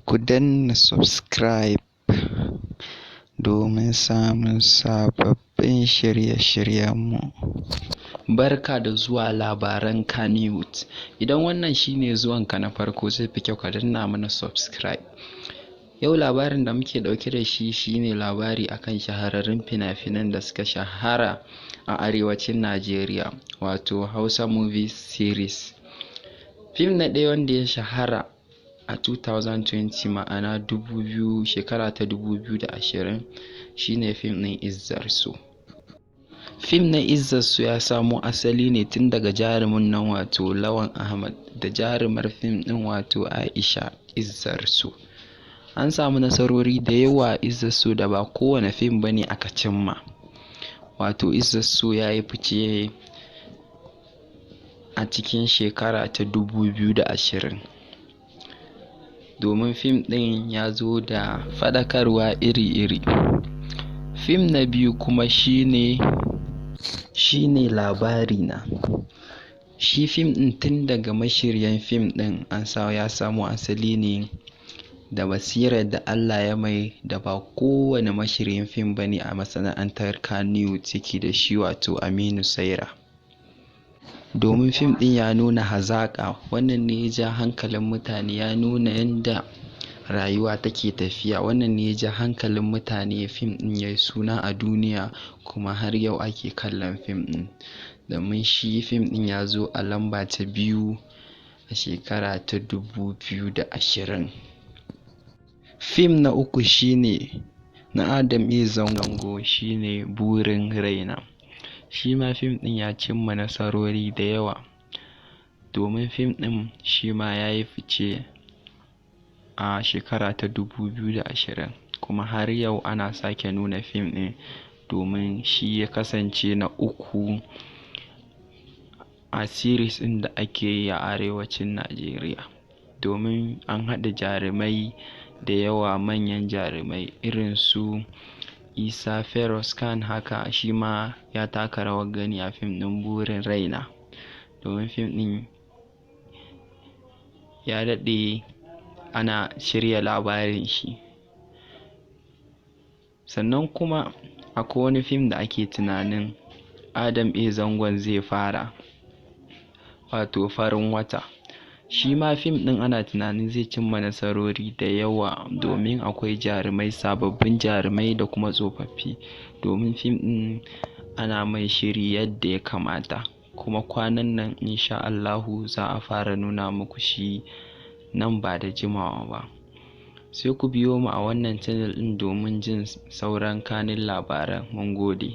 ku danna subscribe domin samun sababbin shirye-shiryenmu. Barka da zuwa labaran Kannywood. Idan wannan shine zuwanka na farko zai fi kyau ka danna mana subscribe. Yau labarin da muke dauke da shi shine labari akan shahararrun fina-finan da suka shahara a arewacin Najeriya, wato Hausa Movie Series. Fim na ɗaya wanda ya shahara a 2020, ma'ana shekara ta 2020, shine fim ɗin Izzar su. Fim na Izzar su ya samo asali ne tun daga jarumin nan wato Lawan Ahmad da jarumar fim ɗin wato Aisha Izzar su. An samu nasarori da yawa Izzar su da ba kowane fim bane aka cimma. Wato Izzar su ya yi fice a cikin shekara ta 2020, domin fim ɗin ya zo da faɗakarwa iri-iri. Fim na biyu kuma shine labari na. Shi fim ɗin tun daga mashiryan fim ɗin ya samo asali ne da basirar da Allah ya mai da ba kowane mashiryin fim bane a masana'antar Kannywood yake da shi, wato Aminu Saira. Domin fim ɗin ya nuna hazaƙa, wannan ne ya ja hankalin mutane, ya nuna yadda rayuwa take tafiya, wannan ne ya ja hankalin mutane. Fim ɗin ya yi suna a duniya kuma har yau ake kallon fim ɗin, domin shi fim ɗin ya zo a lamba ta 2 a shekara ta 2020. Fim na uku shine na Adam Zango, shine Burin Raina. Shi ma fim ɗin ya cimma nasarori da yawa, domin fim ɗin shi ma ya yi fice a shekara ta 2020, kuma har yau ana sake nuna fim ɗin, domin shi ya kasance na uku a series ɗin da ake yi a arewacin Najeriya, domin an haɗa jarumai da yawa, manyan jarumai irin su Isa Feroz Khan, haka shi ma ya taka rawar gani a fim ɗin Burin Raina, domin fim ɗin ya daɗe ana shirya labarin shi. Sannan kuma akwai wani fim da ake tunanin Adam Zangon zai fara, wato Farin Wata. Shi ma fim ɗin ana tunanin zai cimma nasarori da yawa, domin akwai jarumai, sababbin jarumai da kuma tsofaffi, domin fim ɗin ana mai shiri yadda ya kamata. Kuma kwanan nan insha Allahu za a fara nuna muku shi nan ba da jimawa ba. Sai ku biyo mu a wannan channel ɗin domin jin sauran kanin labaran. Mun gode.